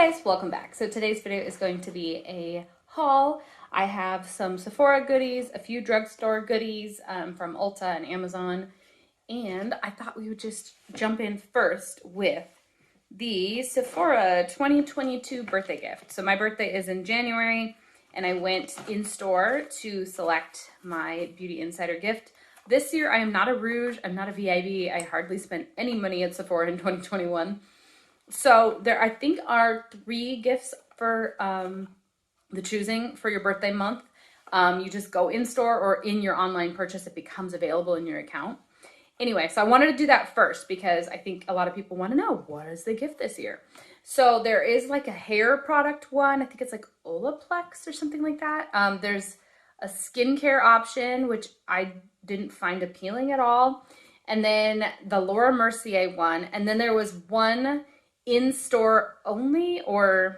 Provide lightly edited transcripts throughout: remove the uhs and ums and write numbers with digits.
Hey guys, welcome back. So today's video is going to be a haul. I have some Sephora goodies, a few drugstore goodies from Ulta and Amazon, and I thought we would just jump in first with the Sephora 2022 birthday gift. So my birthday is in January, and I went in store to select my Beauty Insider gift. This year I am not a Rouge, I'm not a VIB, I hardly spent any money at Sephora in 2021. So there, I think, are 3 gifts for the choosing for your birthday month. You just go in store or in your online purchase, it becomes available in your account. Anyway, so I wanted to do that first because I think a lot of people want to know, what is the gift this year? So there is like a hair product one. I think it's like Olaplex or something like that. There's a skincare option, which I didn't find appealing at all. And then the Laura Mercier one. And then there was one in-store only or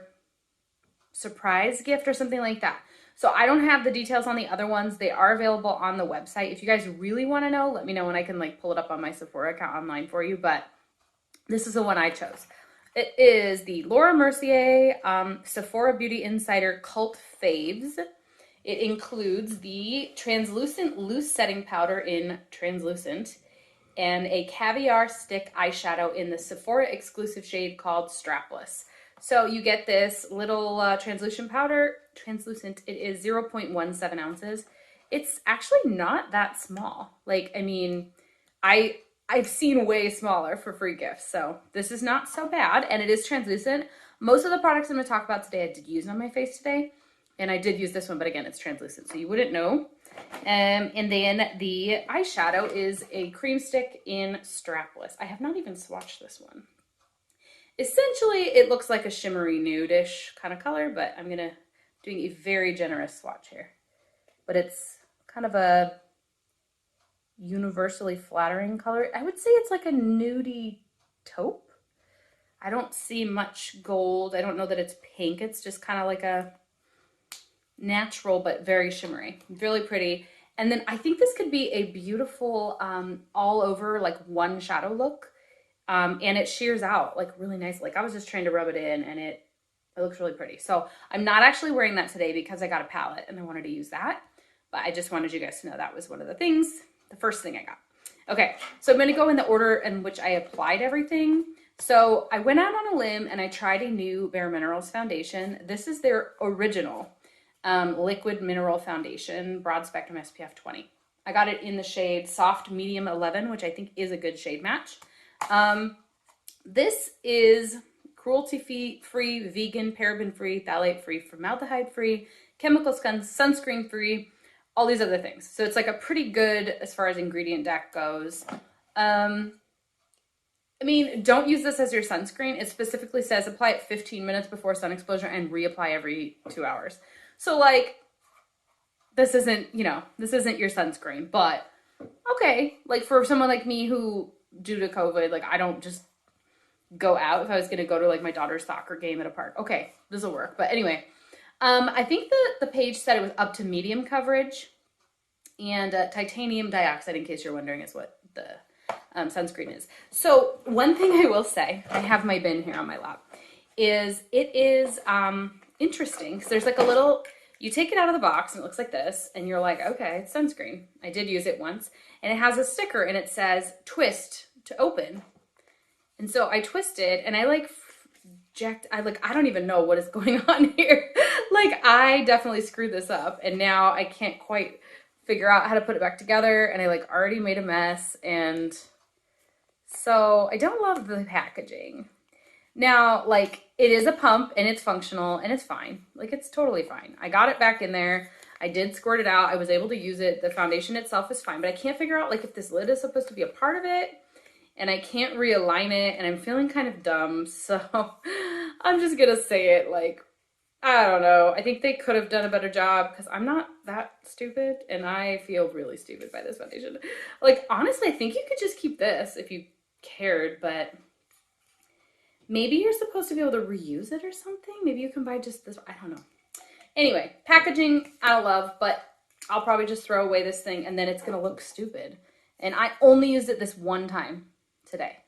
surprise gift or something like that. So I don't have the details on the other ones. They are available on the website. If you guys really want to know, let me know and I can like pull it up on my Sephora account online for you. But this is the one I chose. It is the Laura Mercier Sephora Beauty Insider Cult Faves. It includes the translucent loose setting powder in translucent and a caviar stick eyeshadow in the Sephora exclusive shade called Strapless. So you get this little translucent powder, translucent, it is 0.17 ounces. It's actually not that small. Like, I mean, I've seen way smaller for free gifts, so this is not so bad, and it is translucent. Most of the products I'm gonna talk about today I did use on my face today, and I did use this one, but again, it's translucent, so you wouldn't know. And then the eyeshadow is a cream stick in Strapless. I have not even swatched this one. Essentially, it looks like a shimmery nude-ish kind of color, but I'm doing a very generous swatch here. But it's kind of a universally flattering color. I would say it's like a nudie taupe. I don't see much gold. I don't know that it's pink. It's just kind of like a natural but very shimmery. Really pretty. And then I think this could be a beautiful all over like one shadow look. And it shears out like really nice. Like I was just trying to rub it in and it looks really pretty. So I'm not actually wearing that today because I got a palette and I wanted to use that. But I just wanted you guys to know that was one of the things, the first thing I got. Okay, so I'm gonna go in the order in which I applied everything. So I went out on a limb and I tried a new Bare Minerals foundation. This is their original liquid mineral foundation, broad spectrum SPF 20. I got it in the shade Soft Medium 11, which I think is a good shade match. This is cruelty-free, vegan, paraben-free, phthalate-free, formaldehyde-free, chemical sunscreen-free, all these other things. So it's like a pretty good as far as ingredient deck goes. I mean, don't use this as your sunscreen. It specifically says apply it 15 minutes before sun exposure and reapply every 2 hours. So like, this isn't, this isn't your sunscreen, but okay. Like for someone like me who, due to COVID, like I don't just go out. If I was going to go to like my daughter's soccer game at a park, okay, this will work. But anyway, I think the page said it was up to medium coverage, and titanium dioxide, in case you're wondering, is what the sunscreen is. So one thing I will say, I have my bin here on my lap, is it is interesting because there's like a little, you take it out of the box and it looks like this and you're like, okay, it's sunscreen. I did use it once, and it has a sticker and it says twist to open. And so I twisted and I like I don't even know what is going on here. Like I definitely screwed this up and now I can't quite figure out how to put it back together, and I like already made a mess, and so I don't love the packaging. Now, like, it is a pump and it's functional and it's fine. Like, it's totally fine. I got it back in there. I did squirt it out. I was able to use it. The foundation itself is fine, but I can't figure out, like, if this lid is supposed to be a part of it, and I can't realign it, and I'm feeling kind of dumb, so I'm just gonna say it, like, I don't know. I think they could have done a better job because I'm not that stupid, and I feel really stupid by this foundation. Like, honestly, I think you could just keep this if you cared, but maybe you're supposed to be able to reuse it or something. Maybe you can buy just this. I don't know. Anyway, packaging, I don't love, but I'll probably just throw away this thing and then it's going to look stupid. And I only used it this one time today.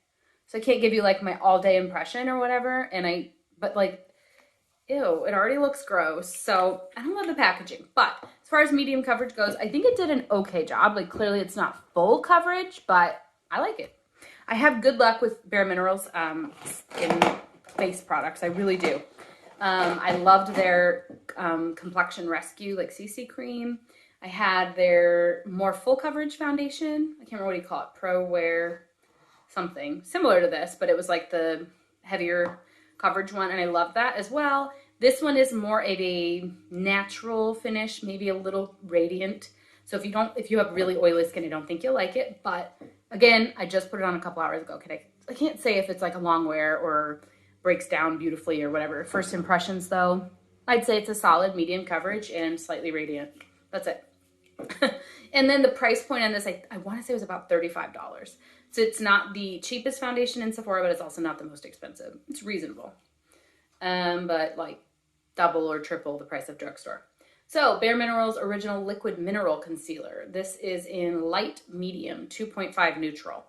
So I can't give you like my all day impression or whatever. But like, ew, it already looks gross. So I don't love the packaging, but as far as medium coverage goes, I think it did an okay job. Like clearly it's not full coverage, but I like it. I have good luck with Bare Minerals skin face products. I really do. I loved their complexion rescue, like CC cream. I had their more full coverage foundation. I can't remember what you call it, Pro Wear something similar to this, but it was like the heavier coverage one, and I love that as well. This one is more of a natural finish, maybe a little radiant. So if you have really oily skin, I don't think you'll like it. But again, I just put it on a couple hours ago. I can't say if it's like a long wear or breaks down beautifully or whatever. First impressions though, I'd say it's a solid medium coverage and slightly radiant. That's it. And then the price point on this, I want to say it was about $35. So it's not the cheapest foundation in Sephora, but it's also not the most expensive. It's reasonable. But like double or triple the price of drugstore. So Bare Minerals Original Liquid Mineral Concealer. This is in light medium, 2.5 neutral.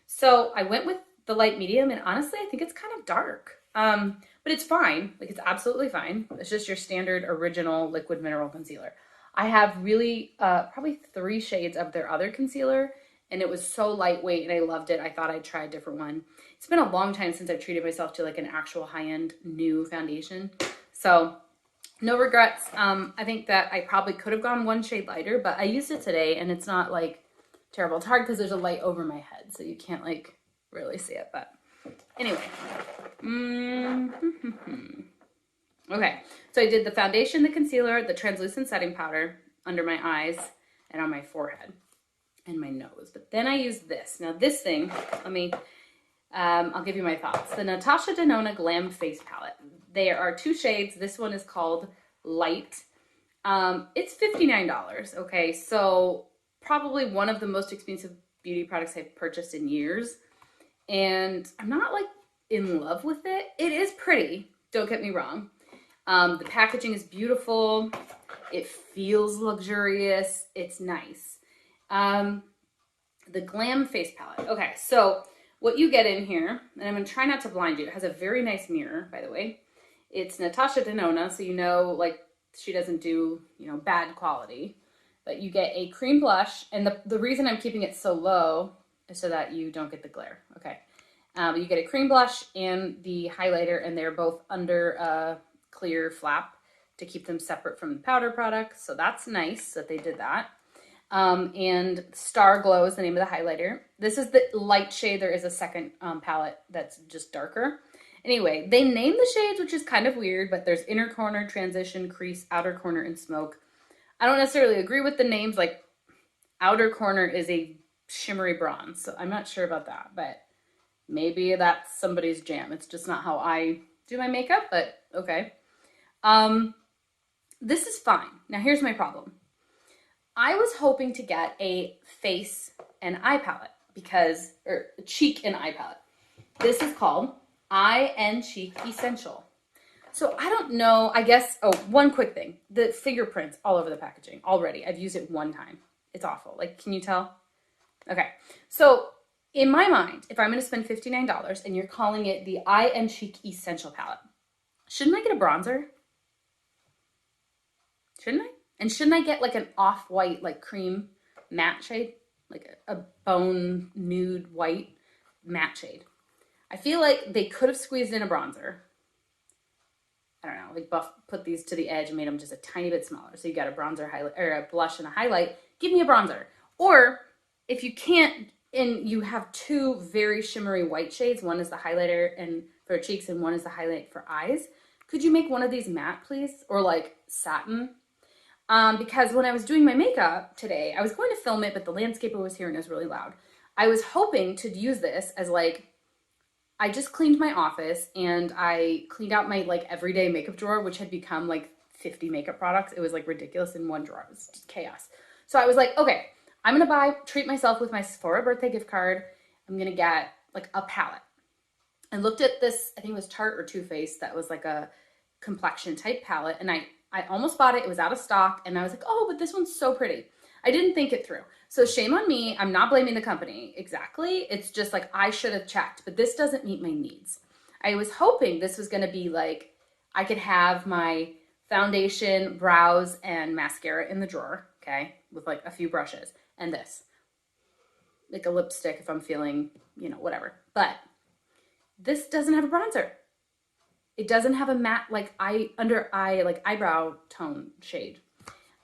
So I went with the light medium, and honestly, I think it's kind of dark. But it's fine. Like it's absolutely fine. It's just your standard original liquid mineral concealer. I have really probably 3 shades of their other concealer, and it was so lightweight and I loved it. I thought I'd try a different one. It's been a long time since I've treated myself to like an actual high-end new foundation. So no regrets. I think that I probably could have gone 1 shade lighter, but I used it today and it's not like terrible. It's hard because there's a light over my head, so you can't like really see it, but anyway. Okay, so I did the foundation, the concealer, the translucent setting powder under my eyes and on my forehead and my nose. But then I used this. Now this thing, I'll give you my thoughts. The Natasha Denona Glam Face Palette. There are 2 shades. This one is called Light. It's $59, okay? So probably one of the most expensive beauty products I've purchased in years. And I'm not like in love with it. It is pretty, don't get me wrong. The packaging is beautiful. It feels luxurious. It's nice. The Glam Face Palette. Okay, so what you get in here, and I'm going to try not to blind you. It has a very nice mirror, by the way. It's Natasha Denona, so you know, like, she doesn't do, bad quality. But you get a cream blush, and the reason I'm keeping it so low is so that you don't get the glare. Okay. You get a cream blush and the highlighter, and they're both under a clear flap to keep them separate from the powder product. So that's nice that they did that. And Star Glow is the name of the highlighter. This is the light shade. There is a second palette that's just darker. Anyway, they name the shades, which is kind of weird, but there's Inner Corner, Transition, Crease, Outer Corner, and Smoke. I don't necessarily agree with the names. Like, Outer Corner is a shimmery bronze, so I'm not sure about that, but maybe that's somebody's jam. It's just not how I do my makeup, but okay. This is fine. Now here's my problem. I was hoping to get a face and eye palette or cheek and eye palette. This is called Eye and Cheek Essential. So I don't know, I guess, one quick thing. The fingerprints all over the packaging already. I've used it 1 time. It's awful. Like, can you tell? Okay. So in my mind, if I'm going to spend $59 and you're calling it the Eye and Cheek Essential palette, shouldn't I get a bronzer? Shouldn't I? And shouldn't I get like an off-white, like cream matte shade? Like a bone nude white matte shade. I feel like they could have squeezed in a bronzer. I don't know, like put these to the edge and made them just a tiny bit smaller. So you got a bronzer, highlight, or a blush and a highlight. Give me a bronzer. Or if you can't, and you have 2 very shimmery white shades, one is the highlighter and for cheeks and one is the highlight for eyes, could you make one of these matte, please? Or like satin? Because when I was doing my makeup today, I was going to film it, but the landscaper was here and it was really loud. I was hoping to use this as like, I just cleaned my office and I cleaned out my like everyday makeup drawer, which had become like 50 makeup products. It was like ridiculous in one drawer. It was just chaos. So I was like, okay, I'm going to treat myself with my Sephora birthday gift card. I'm going to get like a palette. I looked at this, I think it was Tarte or Too Faced, that was like a complexion type palette. And I almost bought it. It was out of stock. And I was like, oh, but this one's so pretty. I didn't think it through. So shame on me. I'm not blaming the company exactly. It's just like I should have checked, but this doesn't meet my needs. I was hoping this was going to be like, I could have my foundation, brows, and mascara in the drawer, okay, with like a few brushes, and this, like a lipstick if I'm feeling, you know, whatever. But this doesn't have a bronzer. It doesn't have a matte, like under eye, like eyebrow tone shade.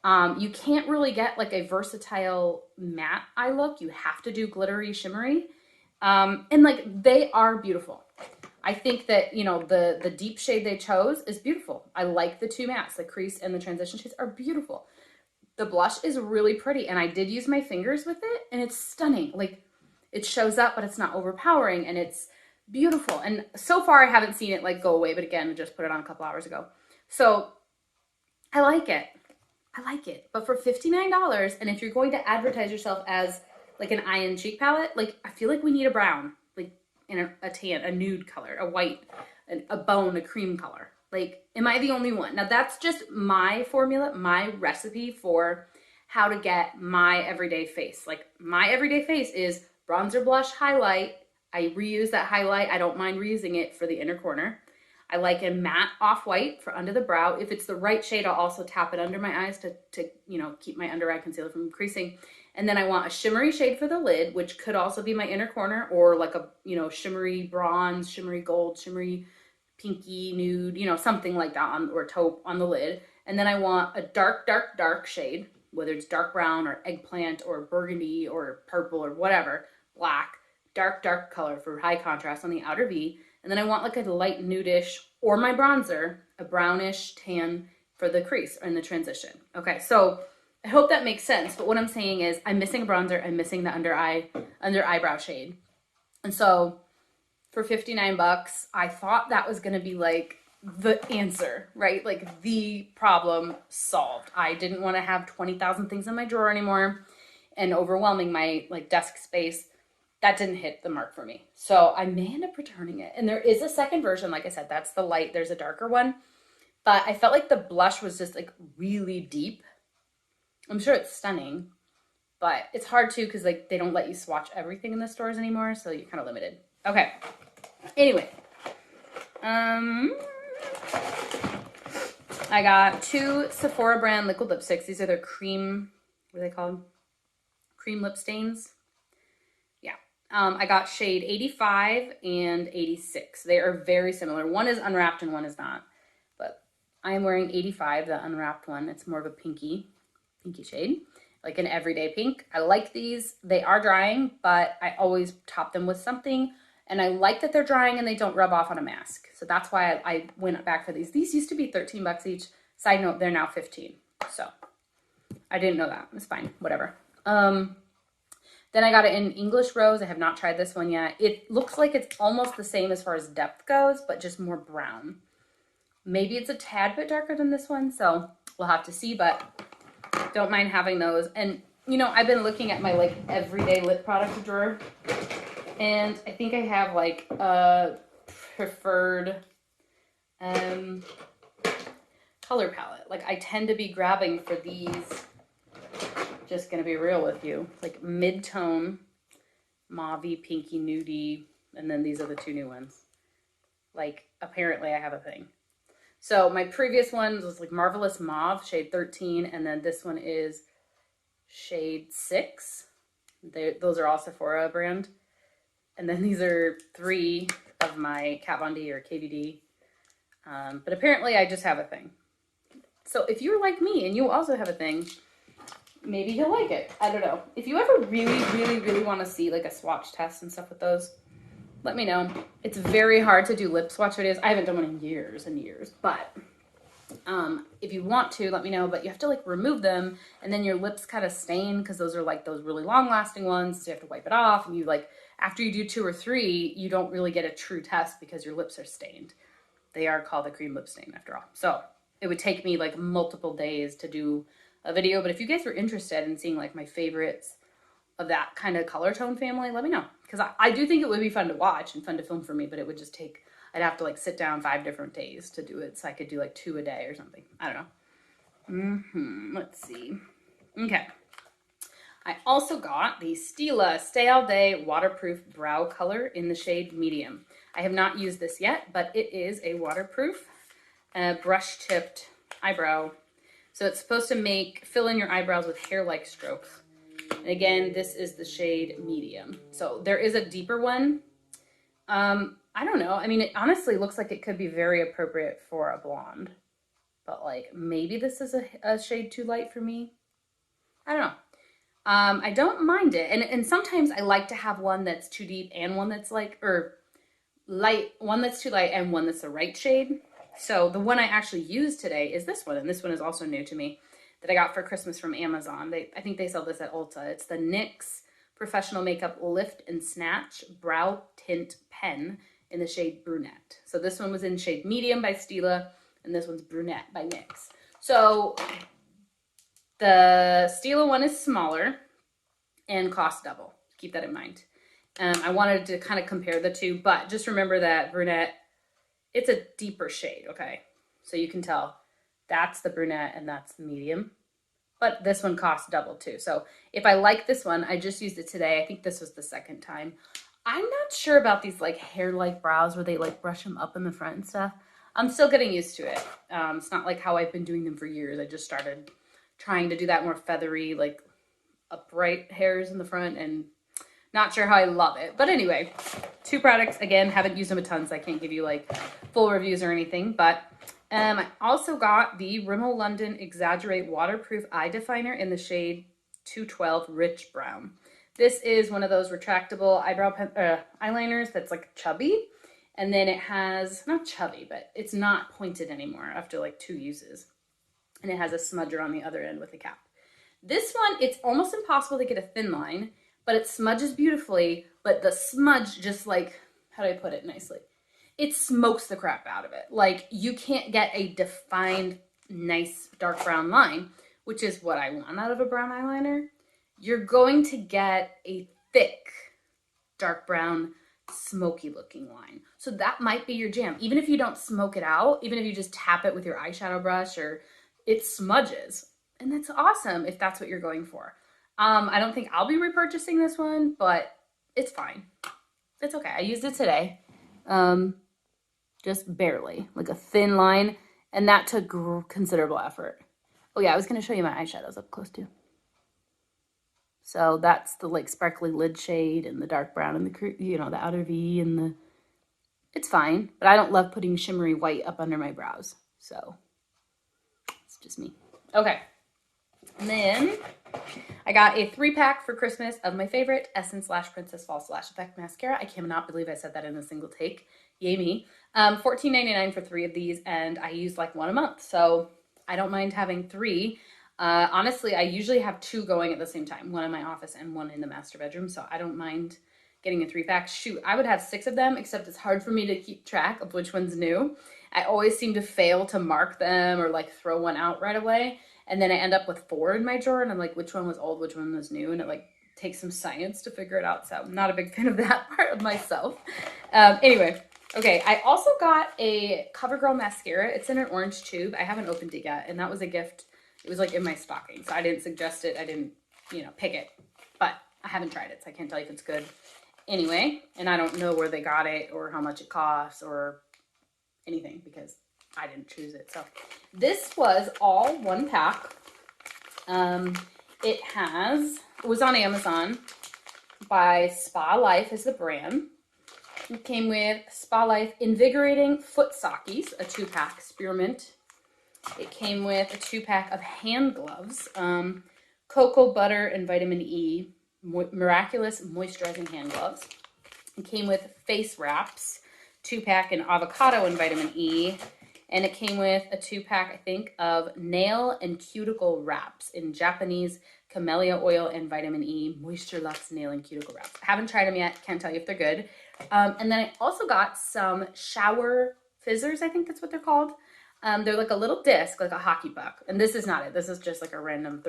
You can't really get like a versatile matte eye look. You have to do glittery, shimmery. And like they are beautiful. I think that, you know, the deep shade they chose is beautiful. I like the two mattes, the crease and the transition shades are beautiful. The blush is really pretty, and I did use my fingers with it, and it's stunning. Like, it shows up, but it's not overpowering, and it's beautiful. And so far, I haven't seen it like go away, but again, I just put it on a couple hours ago. So I like it. I like it. But for $59, and if you're going to advertise yourself as like an eye and cheek palette, like I feel like we need a brown, like in a tan, a nude color, a white, a bone, a cream color. Like, am I the only one? Now that's just my formula, my recipe for how to get my everyday face. Like my everyday face is bronzer, blush, highlight. I reuse that highlight. I don't mind reusing it for the inner corner. I like a matte off-white for under the brow. If it's the right shade, I'll also tap it under my eyes to you know, keep my under eye concealer from creasing. And then I want a shimmery shade for the lid, which could also be my inner corner, or like a, you know, shimmery bronze, shimmery gold, shimmery pinky nude, you know, something like that, or taupe on the lid. And then I want a dark, dark, dark shade, whether it's dark brown or eggplant or burgundy or purple or whatever, black, dark, dark color for high contrast on the outer V. And then I want like a light nudish, or my bronzer, a brownish tan for the crease and the transition. Okay, so I hope that makes sense. But what I'm saying is I'm missing a bronzer, I'm missing the under eyebrow shade. And so for 59 bucks, I thought that was gonna be like the answer, right? Like the problem solved. I didn't wanna have 20,000 things in my drawer anymore and overwhelming my like desk space. That didn't hit the mark for me. So I may end up returning it. And there is a second version, like I said, that's the light, there's a darker one. But I felt like the blush was just like really deep. I'm sure it's stunning, but it's hard to, because like they don't let you swatch everything in the stores anymore, so you're kind of limited. Okay. Anyway, I got two Sephora brand liquid lipsticks. These are their cream, what are they called? Cream lip stains. Yeah. I got shade 85 and 86. They are very similar. One is unwrapped and one is not. But I am wearing 85, the unwrapped one. It's more of a pinky shade, like an everyday pink. I like these. They are drying, but I always top them with something. And I like that they're drying and they don't rub off on a mask. So that's why I went back for these. These used to be 13 bucks each. Side note, they're now 15. So I didn't know that. It's fine. Whatever. Then I got it in English Rose. I have not tried this one yet. It looks like it's almost the same as far as depth goes, but just more brown. Maybe it's a tad bit darker than this one. So we'll have to see, but don't mind having those. And, you know, I've been looking at my like everyday lip product drawer. And I think I have like a preferred color palette. Like I tend to be grabbing for these, just gonna be real with you, like mid-tone, mauvey, pinky, nudie, and then these are the two new ones. Like apparently I have a thing. So my previous one was like Marvelous Mauve, shade 13, and then this one is shade 6. Those are all Sephora brand. And then these are 3 of my Kat Von D or KVD. But apparently I just have a thing. So if you're like me and you also have a thing, maybe you'll like it. I don't know. If you ever really, really, really want to see like a swatch test and stuff with those, let me know. It's very hard to do lip swatch videos. I haven't done one in years and years, but if you want to, let me know. But you have to like remove them, and then your lips kind of stain because those are like those really long lasting ones. So you have to wipe it off, and you like, after you do 2 or 3, you don't really get a true test because your lips are stained. They are called a cream lip stain after all. So it would take me like multiple days to do a video. But if you guys are interested in seeing like my favorites of that kind of color tone family, let me know. Because I do think it would be fun to watch and fun to film for me, but it would just take, I'd have to like sit down 5 different days to do it. So I could do like 2 a day or something. I don't know. Let's see. Okay. I also got the Stila Stay All Day Waterproof Brow Color in the shade Medium. I have not used this yet, but it is a waterproof brush tipped eyebrow. So it's supposed to fill in your eyebrows with hair-like strokes. And again, this is the shade medium. So there is a deeper one. I don't know. I mean, it honestly looks like it could be very appropriate for a blonde. But like, maybe this is a shade too light for me. I don't know. I don't mind it. And sometimes I like to have one that's too deep and one that's like, or light, one that's too light and one that's the right shade. So the one I actually used today is this one. And this one is also new to me that I got for Christmas from Amazon. I think they sell this at Ulta. It's the NYX Professional Makeup Lift and Snatch Brow Tint Pen in the shade Brunette. So this one was in shade medium by Stila, and this one's Brunette by NYX. So the Stila one is smaller and costs double. Keep that in mind. I wanted to kind of compare the two, but just remember that Brunette, it's a deeper shade, okay? So you can tell that's the Brunette and that's the medium. But this one costs double too. So if I like this one, I just used it today. I think this was the second time. I'm not sure about these like hair-like brows where they like brush them up in the front and stuff. I'm still getting used to it. It's not like how I've been doing them for years. I just started trying to do that more feathery, like upright hairs in the front, and not sure how I love it. But anyway, two products. Again, haven't used them a ton, so I can't give you like full reviews or anything. But I also got the Rimmel London Exaggerate Waterproof Eye Definer in the shade 212 Rich Brown. This is one of those retractable eyeliners that's like chubby. And then it has, not chubby, but it's not pointed anymore after like 2 uses. And it has a smudger on the other end with a cap. This one, it's almost impossible to get a thin line, but it smudges beautifully, but the smudge just like, how do I put it nicely? It smokes the crap out of it. Like, you can't get a defined, nice dark brown line, which is what I want out of a brown eyeliner. You're going to get a thick, dark brown, smoky looking line. So that might be your jam. Even if you don't smoke it out, even if you just tap it with your eyeshadow brush, or it smudges. And that's awesome if that's what you're going for. I don't think I'll be repurchasing this one, but it's fine. It's okay. I used it today. Just barely, like a thin line, and that took considerable effort. Oh yeah, I was going to show you my eyeshadows up close too. So that's the like sparkly lid shade and the dark brown and the, you know, the outer V and the, it's fine, but I don't love putting shimmery white up under my brows. So it's just me. Okay. And then I got a 3-pack for Christmas of my favorite Essence Lash Princess False Lash Effect Mascara. I cannot believe I said that in a single take. Yay me. $14.99 for 3 of these, and I use like 1 a month. So I don't mind having 3. Honestly, I usually have 2 going at the same time, 1 in my office and 1 in the master bedroom. So I don't mind getting a 3-pack. Shoot, I would have 6 of them, except it's hard for me to keep track of which one's new. I always seem to fail to mark them or like throw one out right away. And then I end up with 4 in my drawer, and I'm like, which one was old, which one was new? And it like takes some science to figure it out. So I'm not a big fan of that part of myself. Anyway, okay. I also got a Covergirl Mascara. It's in an orange tube. I haven't opened it yet, and that was a gift. It was like in my stocking, so I didn't suggest it. I didn't, you know, pick it, but I haven't tried it, so I can't tell you if it's good. Anyway, and I don't know where they got it or how much it costs or anything because I didn't choose it. So this was all 1 pack. It was on Amazon by Spa Life is the brand. It came with Spa Life Invigorating Foot Sockies, a 2-pack spearmint. It came with a 2-pack of hand gloves, cocoa butter and vitamin E, miraculous moisturizing hand gloves. It came with face wraps, 2-pack in avocado and vitamin E. And it came with a 2-pack, I think, of nail and cuticle wraps in Japanese camellia oil and vitamin E Moisture Luxe nail and cuticle wraps. I haven't tried them yet. Can't tell you if they're good. And then I also got some shower fizzers. I think that's what they're called. They're like a little disc, like a hockey puck. And this is not it. This is just like a random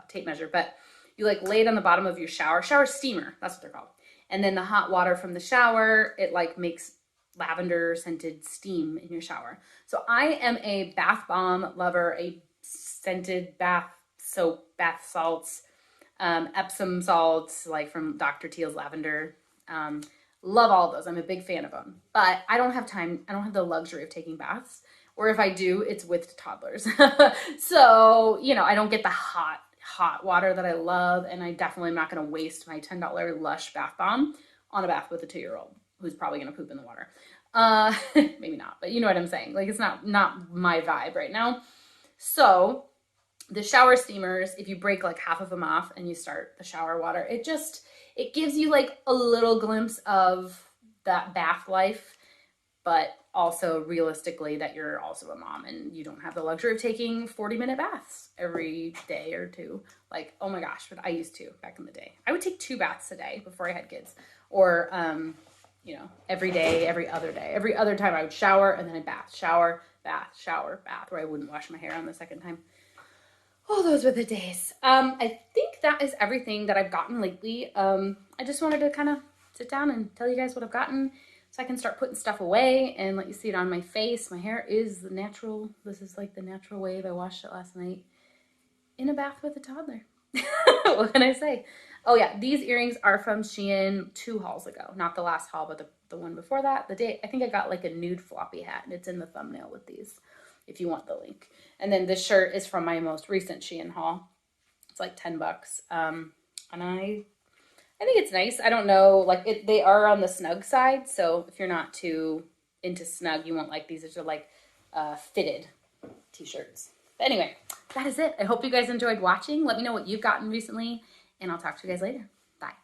tape measure. But you like lay it on the bottom of your shower steamer. That's what they're called. And then the hot water from the shower, it like makes lavender scented steam in your shower. So I am a bath bomb lover, a scented bath soap, bath salts, Epsom salts, like from Dr. Teal's lavender. Love all of those. I'm a big fan of them, but I don't have time. I don't have the luxury of taking baths or if I do, it's with toddlers. So, you know, I don't get the hot water that I love, and I definitely am not going to waste my $10 Lush bath bomb on a bath with a 2-year-old who's probably going to poop in the water. Maybe not, but you know what I'm saying. Like, it's not my vibe right now. So the shower steamers, if you break like half of them off and you start the shower water, it gives you like a little glimpse of that bath life, but also realistically that you're also a mom and you don't have the luxury of taking 40-minute baths every day or two. Like, oh my gosh, but I used to back in the day. I would take 2 baths a day before I had kids, or you know, every day, every other day. Every other time I would shower and then I'd bath, shower, bath, shower, bath, where I wouldn't wash my hair on the second time. Oh, those were the days. I think that is everything that I've gotten lately. I just wanted to kind of sit down and tell you guys what I've gotten so I can start putting stuff away and let you see it on my face. My hair is the natural. This is like the natural wave. I washed it last night in a bath with a toddler. What can I say? Oh yeah, these earrings are from Shein 2 hauls ago. Not the last haul, but the one before that. The day, I think I got like a nude floppy hat, and it's in the thumbnail with these, if you want the link. And then this shirt is from my most recent Shein haul. It's like $10. And I think it's nice. I don't know, like they are on the snug side, so if you're not too into snug, you won't like these. These are like fitted t-shirts. But anyway, that is it. I hope you guys enjoyed watching. Let me know what you've gotten recently, and I'll talk to you guys later. Bye.